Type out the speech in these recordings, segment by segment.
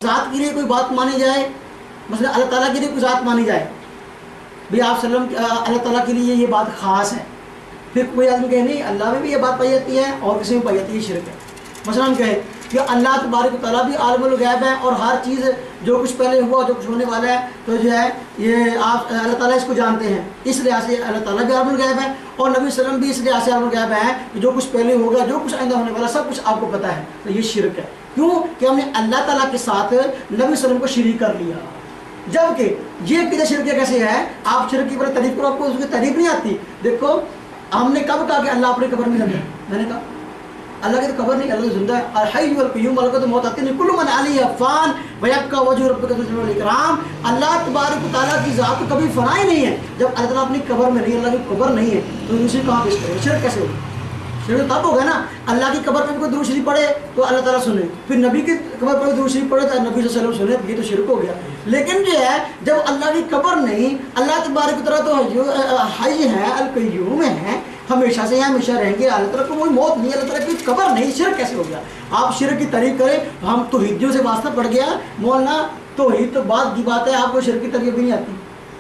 ذات کے لیے کوئی بات مانی جائے، مثلا اللہ تعالیٰ کے لیے کوئی ذات مانی جائے، بھئی آپ صلی اللہ علیہ وسلم اللہ تعالیٰ کے لیے یہ بات خاص ہے، پھر کوئی آدمی کہے نہیں اللہ میں بھی یہ بات پائی جاتی ہے اور کسی میں پائی جاتی ہے، یہ شرک ہے۔ مثلا ہم کہیں کہ اللہ تبارک و تعالیٰ بھی عالم الغیب ہے اور ہر چیز جو کچھ پہلے ہوا جو کچھ ہونے والا ہے تو جو ہے یہ آپ اللہ تعالیٰ اس کو جانتے ہیں، اس لحاظ سے اللہ تعالیٰ بھی عالم الغیب ہے، اور نبی صلی اللہ علیہ وسلم بھی اس لحاظ سے عالم الغیب ہے کہ جو کچھ پہلے ہوگا جو کچھ آئندہ ہونے والا سب کچھ آپ کو پتہ ہے، تو یہ شرک ہے۔ کیوں کہ ہم نے اللہ تعالیٰ کے ساتھ نبی صلی اللہ علیہ وسلم کو شریک کر لیا، جبکہ یہ عقیدہ شرک کیسے ہے؟ آپ شرک کی بڑی تعریف کرو، آپ کو اس کی تعریف نہیں آتی۔ دیکھو ہم نے کب کہا کہ اللہ اپنی قبر میں رہے؟ میں نے کہا اللہ کی تو قبر نہیں، اللہ تو زندہ ہے، الحی والقیوم، اللہ کو تو موت آتی نہیں، کل من علیہ فان ویبقی وجہ ربک ذو الجلال والاکرام۔ اللہ تبارک و تعالیٰ کی ذات کبھی فنا ہی نہیں ہے، جب اللہ تعالیٰ اپنی قبر میں نہیں، اللہ کی قبر نہیں ہے تو دوسری کہاں پیش کرے؟ شرک کیسے ہوگا؟ شرک تب ہوگا نا اللہ کی قبر پہ کوئی درود شریف پڑھے تو اللہ تعالیٰ سنے، پھر نبی کی قبر پر درود شریف پڑھے تو نبی صلی اللہ علیہ وسلم سنے، یہ تو شرک ہو گیا۔ لیکن جو ہے جب اللہ کی قبر نہیں، اللہ تبارک و تعالیٰ تو حی ہے، القیوم ہے، ہمیشہ سے یہاں ہمیشہ رہیں گے، اللہ تعالیٰ کو کوئی موت نہیں، اللہ تعالیٰ کی قبر نہیں، شرک کیسے ہو گیا؟ آپ شرک کی تعریف کریں تو ہم توحیدیوں سے واسطہ پڑ گیا مولانا، توحید تو بعد کی بات ہے، آپ کو شرک کی تعریف بھی نہیں آتی،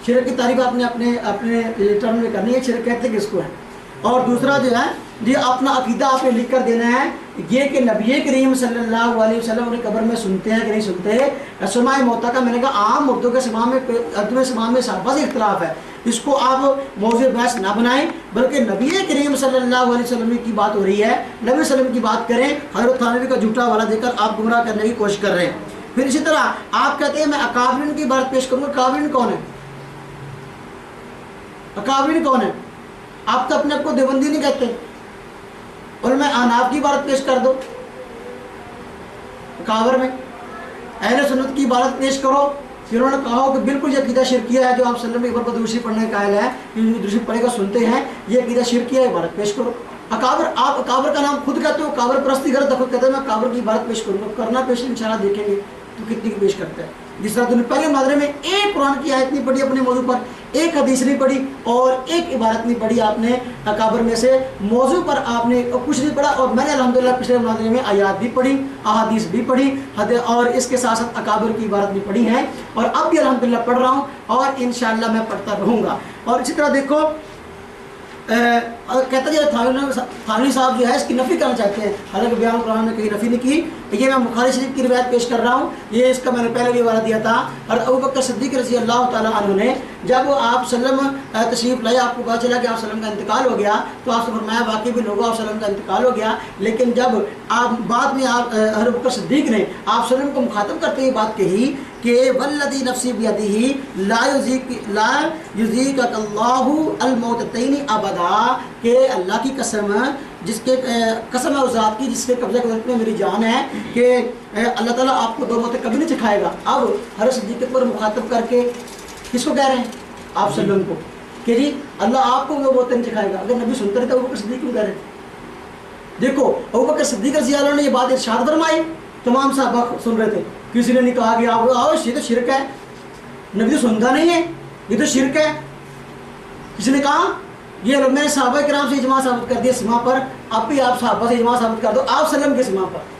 شرک کی تعریف آپ نے اپنے ٹرم میں کرنی ہے، شرک کہتے کس کو ہے؟ اور دوسرا جو ہے یہ اپنا عقیدہ آپ نے لکھ کر دینا ہے یہ کہ نبی کریم صلی اللہ علیہ وسلم اپنی قبر میں سنتے ہیں کہ نہیں سنتے۔ سماع موتا کا میں نے کہا عام اردو کے سماع میں صحابہ سے اختلاف ہے، اس کو آپ موضوع بحث نہ بنائیں، بلکہ نبی کریم صلی اللہ علیہ وسلم کی بات ہو رہی ہے، نبی صلی اللہ علیہ وسلم کی بات کریں، حضرت تھانوی کا جھوٹا والا دے کر آپ گمراہ کرنے کی کوشش کر رہے ہیں۔ پھر اسی طرح آپ کہتے ہیں میں اکابرین کی بات پیش کروں گا، اکابرین کون ہے؟ اکابرین کون ہے؟ آپ تو اپنے آپ کو دیوبندی نہیں کہتے، علماء احناف کی عبارت پیش کر دو، اکابر میں اہل سنت کی عبارت پیش کرو، پھر انہوں نے کہا ہو کہ بالکل یہ عقیدہ شرکیہ ہے جو آپ صلی اللہ علیہ وسلم پر درود شریف پڑھنے کا قائل ہے، درود شریف پڑھے گا سنتے ہیں، یہ عقیدہ شرکیہ ہے، عبارت پیش کرو۔ اکابر، آپ اکابر کا نام خود کہتے ہو، اکابر پرستی غلط ہے، خود کہتے ہیں میں اکابر کی عبارت پیش کروں گا، کرنا پیش انشاءاللہ دیکھیں گے تو کتنی کی پیش کرتا ہے۔ جس طرح تم نے پہلے مناظرے میں ایک قرآن کی آیت نہیں پڑھی اپنے موضوع پر، ایک حدیث نہیں پڑھی اور ایک عبارت نہیں پڑھی آپ نے اکابر میں سے، موضوع پر آپ نے کچھ نہیں پڑھا، اور میں نے الحمدللہ پچھلے مناظرے میں آیات بھی پڑھی، احادیث بھی پڑھی اور اس کے ساتھ ساتھ اکابر کی عبارت بھی پڑھی ہے، اور اب بھی الحمدللہ پڑھ رہا ہوں اور انشاءاللہ میں پڑھتا رہوں گا۔ اور اسی طرح دیکھو کہتا ہے تھانوی صاحب جو ہے اس کی نفی کرنا چاہتے ہیں، حالانکہ بیان قرآن میں کہیں نفی نہیں کی، یہ میں بخاری شریف کی روایت پیش کر رہا ہوں، یہ اس کا میں نے پہلے بھی حوالہ دیا تھا۔ اور ابوبکر صدیق رضی اللہ تعالیٰ عنہ نے جب آپ صلی اللہ علیہ وسلم تشریف لائے، آپ کو پتا چلا کہ آپ صلی اللہ علیہ وسلم کا انتقال ہو گیا، تو آپ سے فرمایا واقعی بھی لوگوں آپ صلی اللہ علیہ وسلم کا انتقال ہو گیا، لیکن جب آپ بعد میں آپ ابوبکر صدیق نے آپ صلی اللہ علیہ وسلم کو مخاطب کرتے ہوئے بات کہی کہ والذی نفسی بیدہ لا یذیقک اللہ الموتتین ابدا، کہ اللہ کی قسم، جس کے قسم ہے اس ذات کی جس کے قبضہ قدرت میں میری جان ہے کہ اللہ تعالیٰ آپ کو دو موتیں کبھی نہیں چکھائے گا۔ اب حضرت صدیق پر مخاطب کر کے کس کو کہہ رہے ہیں؟ آپ صلی اللہ علیہ وسلم کو، کہ جی اللہ آپ کو وہ موتیں نہیں چکھائے گا۔ اگر نبی سنتے رہتے ابوبکر صدیق کیوں کہہ رہے ہیں؟ دیکھو ابوبکر صدیق رضی اللہ عنہ نے یہ بات ارشاد فرمائی، تمام صحابہ سن رہے تھے، کسی نے نہیں کہا کہ آپ یہ تو شرک ہے، نبی تو سنتا نہیں ہے، یہ تو شرک ہے۔ کسی نے کہا یہ میں نے صحابہ کرام سے اجماع ثابت کر دیا سما پر، اب بھی آپ صحابہ سے اجماع ثابت کر دو، آپ صلی اللہ علیہ وسلم کے سما پر،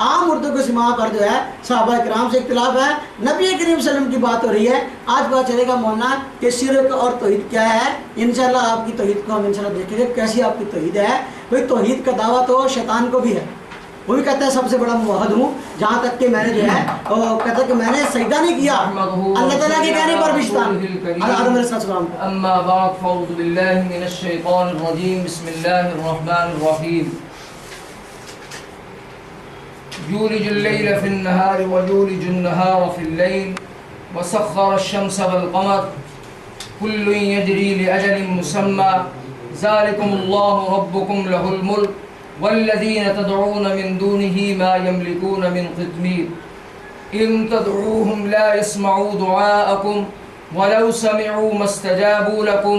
عام اردو کے سما پر جو ہے صحابہ کرام سے اختلاف ہے، نبی کریم صلی اللہ علیہ وسلم کی بات ہو رہی ہے۔ آج پتہ چلے گا مولانا کہ شرک اور توحید کیا ہے، انشاءاللہ آپ کی توحید کو ہم انشاءاللہ دیکھیں گے کیسی آپ کی توحید ہے۔ کوئی توحید کا دعویٰ تو شیطان کو بھی ہے، وہ بھی کہتا ہے سب سے بڑا موحد ہوں، جہاں تک کہ میں نے جو ہے وہ کہتا ہے کہ میں نے سجدہ نہیں کیا اللہ تعالیٰ کے کہنے پر بھی شیطان۔ آدم علیہ السلام۔ اما بعد فاعوذ باللہ من الشیطان الرجیم، بسم اللہ الرحمن الرحیم۔ یولج اللیل فی النہار ویولج النہار فی اللیل وسخر الشمس والقمر کل یجری لأجل مسمى ذلکم اللہ ربکم لہ الملک والذین تدعون من دونه ما يملكون من قطمیر ان تدعوهم لا يسمعوا دعاءكم ولو سمعوا ما استجابوا لكم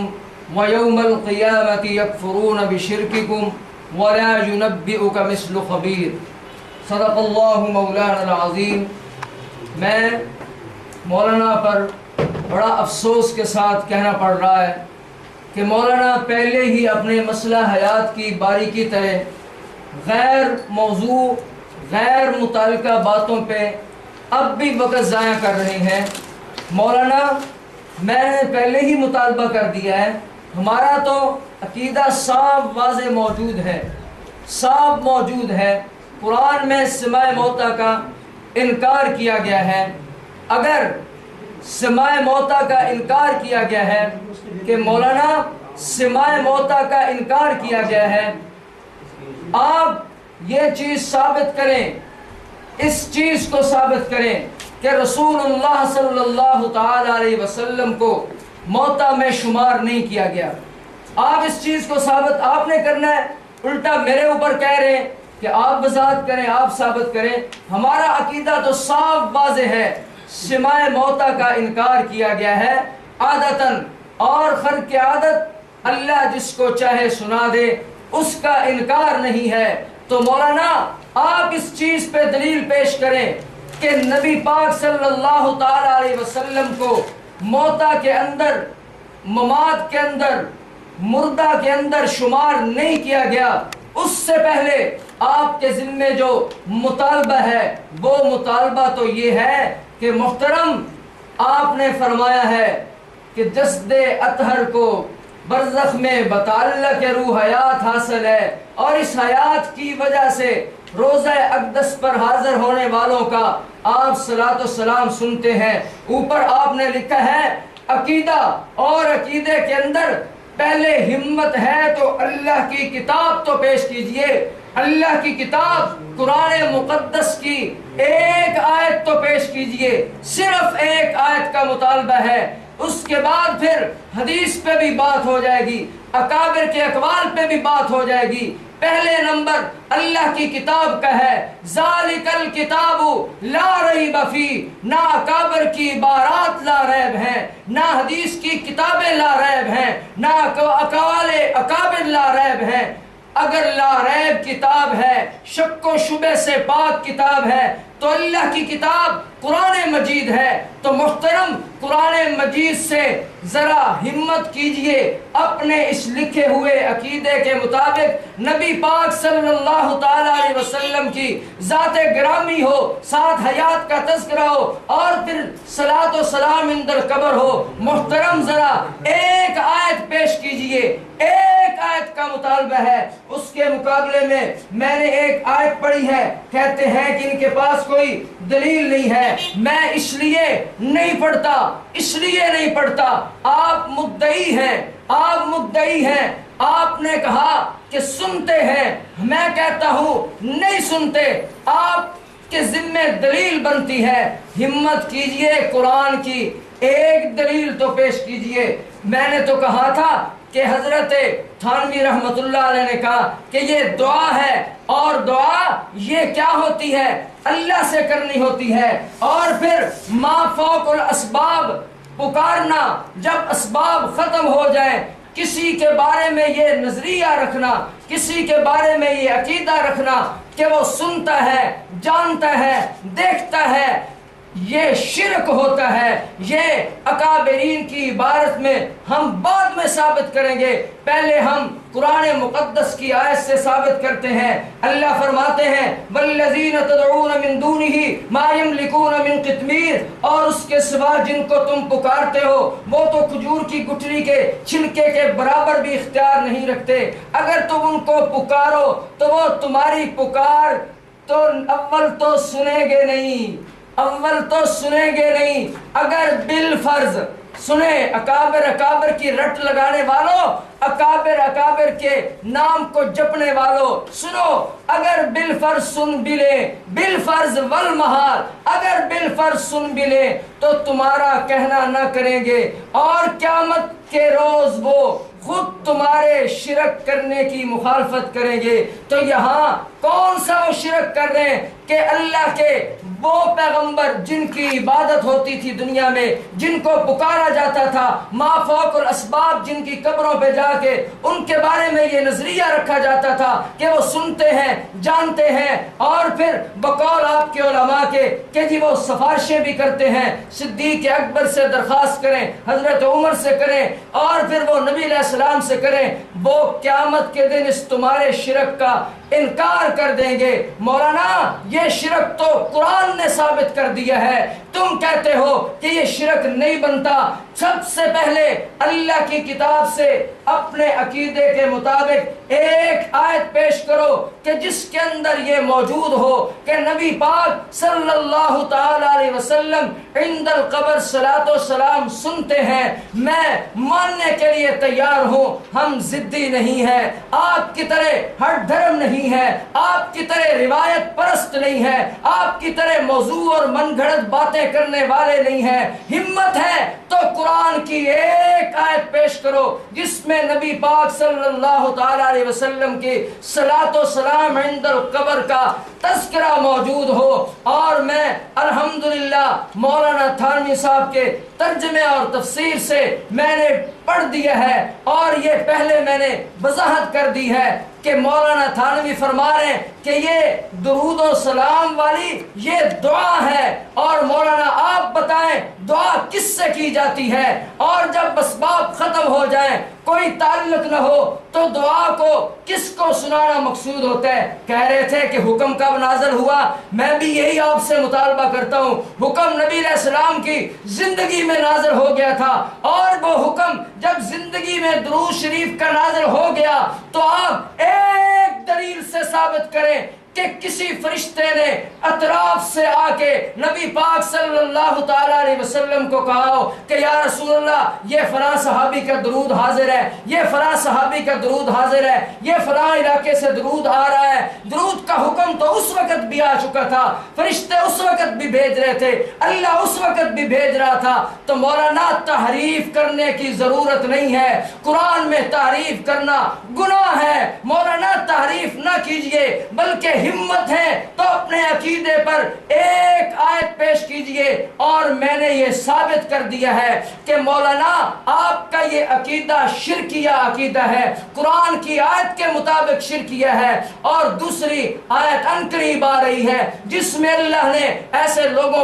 ويوم القيامة يكفرون بشرككم ولا ينبئك مثل خبير صدق اللہ مولانا العظیم۔ میں مولانا پر بڑا افسوس کے ساتھ کہنا پڑ رہا ہے کہ مولانا پہلے ہی اپنے مسئلہ حیات کی باریکی طرح غیر موضوع غیر متعلقہ باتوں پہ اب بھی وقت ضائع کر رہے ہیں۔ مولانا میں نے پہلے ہی مطالبہ کر دیا ہے، ہمارا تو عقیدہ صاف واضح موجود ہے، صاف موجود ہے۔ قرآن میں سماع موتا کا انکار کیا گیا ہے۔ اگر سماع موتا کا انکار کیا گیا ہے کہ مولانا سماع موتا کا انکار کیا گیا ہے، آپ یہ چیز ثابت کریں، اس چیز کو ثابت کریں کہ رسول اللہ صلی اللہ تعالی علیہ وسلم کو موتا میں شمار نہیں کیا گیا۔ آپ اس چیز کو ثابت آپ نے کرنا ہے، الٹا میرے اوپر کہہ رہے ہیں کہ آپ وضاحت کریں، آپ ثابت کریں۔ ہمارا عقیدہ تو صاف واضح ہے، سماع موتا کا انکار کیا گیا ہے عادتاً، اور خرق عادت اللہ جس کو چاہے سنا دے، اس کا انکار نہیں ہے۔ تو مولانا آپ اس چیز پہ دلیل پیش کریں کہ نبی پاک صلی اللہ تعالی علیہ وسلم کو موتا کے اندر، ممات کے اندر، مردہ کے اندر شمار نہیں کیا گیا۔ اس سے پہلے آپ کے ذمے جو مطالبہ ہے وہ مطالبہ تو یہ ہے کہ محترم آپ نے فرمایا ہے کہ جسد اطہر کو برزخ میں بتعلق روح حیات حاصل ہے، اور اس حیات کی وجہ سے روزہ اقدس پر حاضر ہونے والوں کا آپ صلاۃ و سلام سنتے ہیں۔ اوپر آپ نے لکھا ہے عقیدہ، اور عقیدے کے اندر پہلے ہمت ہے تو اللہ کی کتاب تو پیش کیجئے۔ اللہ کی کتاب قرآن مقدس کی ایک آیت تو پیش کیجئے، صرف ایک آیت کا مطالبہ ہے۔ اس کے بعد پھر حدیث پہ بھی بات ہو جائے گی، اکابر کے اقوال پہ بھی بات ہو جائے گی۔ پہلے نمبر اللہ کی کتاب کا ہے، ذالک الکتاب لا ریب فی، نہ اکابر کی عبارات لا ریب ہیں، نہ حدیث کی کتابیں لا ریب ہیں، نہ اقوال اکابر لا ریب ہیں۔ اگر لا ریب کتاب ہے، شک و شبہ سے پاک کتاب ہے، تو اللہ کی کتاب قرآن مجید ہے۔ تو محترم قرآن مجید سے ذرا ہمت کیجئے، اپنے اس لکھے ہوئے عقیدے کے مطابق نبی پاک صلی اللہ تعالی علیہ وسلم کی ذات گرامی ہو، ساتھ حیات کا تذکرہ ہو، اور پھر صلاۃ و سلام عند القبر ہو۔ محترم ذرا ایک آیت پیش کیجئے، ایک آیت کا مطالبہ ہے۔ اس کے مقابلے میں نے ایک آیت پڑھی ہے، کہتے ہیں کہ ان کے پاس کوئی دلیل نہیں ہے۔ میں اس لیے نہیں پڑھتا، اس لیے نہیں پڑھتا، آپ مدعی ہیں، آپ مدعی ہیں۔ آپ نے کہا کہ سنتے ہیں، میں کہتا ہوں نہیں سنتے، آپ کے ذمہ دلیل بنتی ہے۔ ہمت کیجئے، قرآن کی ایک دلیل تو پیش کیجئے۔ میں نے تو کہا تھا کہ حضرت تھانوی رحمت اللہ علیہ نے کہا کہ یہ دعا ہے، اور دعا یہ کیا ہوتی ہے؟ اللہ سے کرنی ہوتی ہے، اور پھر ما فوق الاسباب پکارنا جب اسباب ختم ہو جائیں۔ کسی کے بارے میں یہ نظریہ رکھنا، کسی کے بارے میں یہ عقیدہ رکھنا کہ وہ سنتا ہے، جانتا ہے، دیکھتا ہے، یہ شرک ہوتا ہے۔ یہ اکابرین کی عبارت میں ہم بعد میں ثابت کریں گے، پہلے ہم قرآن مقدس کی آیت سے ثابت کرتے ہیں۔ اللہ فرماتے ہیں والذین تدعون من دونہ ما یملکون من قطمیر، اور اس کے سوا جن کو تم پکارتے ہو وہ تو کھجور کی گٹھلی کے چھلکے کے برابر بھی اختیار نہیں رکھتے۔ اگر تم ان کو پکارو تو وہ تمہاری پکار تو اول تو سنیں گے نہیں، اول تو سنیں گے نہیں، اگر بالفرض سنیں۔ اکابر کی رٹ لگانے والوں، اکابر کے نام کو جپنے والوں، سنو، اگر بالفرض سن بھی لیں، بالفرض والمحال، اگر بالفرض سن بھی لیں تو تمہارا کہنا نہ کریں گے، اور قیامت کے روز وہ خود تمہارے شرک کرنے کی مخالفت کریں گے۔ تو یہاں کون سا وہ شرک کر رہے ہیں کہ اللہ کے وہ پیغمبر جن کی عبادت ہوتی تھی دنیا میں، جن کو پکارا جاتا تھا، ما فوق الاسباب جن کی قبروں پہ جا کے ان کے بارے میں یہ نظریہ رکھا جاتا تھا کہ وہ سنتے ہیں، جانتے ہیں، اور پھر بقول آپ کے علماء کے کہ جی وہ سفارشیں بھی کرتے ہیں، صدیق اکبر سے درخواست کریں، حضرت عمر سے کریں، اور پھر وہ نبی علیہ السلام سے کریں۔ وہ قیامت کے دن اس تمہارے شرک کا انکار کر دیں گے مولانا یہ شرک تو قرآن نے ثابت کر دیا ہے، تم کہتے ہو کہ یہ شرک نہیں بنتا۔ سب سے پہلے اللہ کی کتاب سے اپنے عقیدے کے مطابق ایک آیت پیش کرو کہ جس کے اندر یہ موجود ہو کہ نبی پاک صلی اللہ تعالی علیہ وسلم عند القبر صلاۃ و سلام سنتے ہیں، میں ماننے کے لیے تیار ہوں۔ ہم ضدی نہیں ہیں، آپ کی طرح ہر دھرم نہیں ہے، آپ کی طرح روایت پرست نہیں ہے، آپ کی طرح موضوع اور من گھڑت باتیں کرنے والے نہیں ہیں۔ ہمت ہے تو قرآن کی ایک آیت پیش کرو جس میں نبی پاک صلی اللہ تعالی علیہ وسلم کی صلاۃ و سلام عند القبر کا تذکرہ موجود ہو۔ اور میں الحمدللہ مولانا تھانوی صاحب کے ترجمے اور تفسیر سے میں نے پڑھ دیا ہے، اور یہ پہلے میں نے وضاحت کر دی ہے کہ مولانا تھانوی فرما رہے ہیں کہ یہ درود و سلام والی یہ دعا ہے، اور مولانا آپ بتائیں دعا کس سے کی جاتی ہے، اور جب اسباب ختم ہو جائیں کوئی تعلق نہ ہو تو دعا کو کس کو سنانا مقصود ہوتا ہے؟ کہہ رہے تھے کہ حکم کب نازل ہوا، میں بھی یہی آپ سے مطالبہ کرتا ہوں۔ حکم نبی علیہ السلام کی زندگی میں نازل ہو گیا تھا، اور وہ حکم جب زندگی میں درود شریف کا نازل ہو گیا تو آپ ایک دلیل سے ثابت کریں کہ کسی فرشتے نے اطراف سے آ کے نبی پاک صلی اللہ تعالی علیہ وسلم کو کہا ہو کہ یا رسول اللہ یہ فلاں صحابی کا درود حاضر ہے، یہ فلاں صحابی کا درود حاضر ہے، یہ فلاں علاقے سے درود آ رہا ہے۔ درود کا حکم تو اس وقت بھی آ چکا تھا، فرشتے اس وقت بھی بھیج رہے تھے، اللہ اس وقت بھی بھیج رہا تھا، تو مولانا تحریف کرنے کی ضرورت نہیں ہے۔ قرآن میں تحریف کرنا گناہ ہے، مولانا تحریف نہ کیجئے، بلکہ ہمت ہے تو اپنے عقیدے پر ایک آیت پیش کیجئے۔ اور میں نے یہ ثابت کر دیا ہے کہ مولانا آپ کا یہ عقیدہ شرکیہ عقیدہ ہے، قرآن کی آیت کے مطابق شرکیہ ہے، اور دوسری آیت ان قریب آ رہی ہے جس میں اللہ نے ایسے لوگوں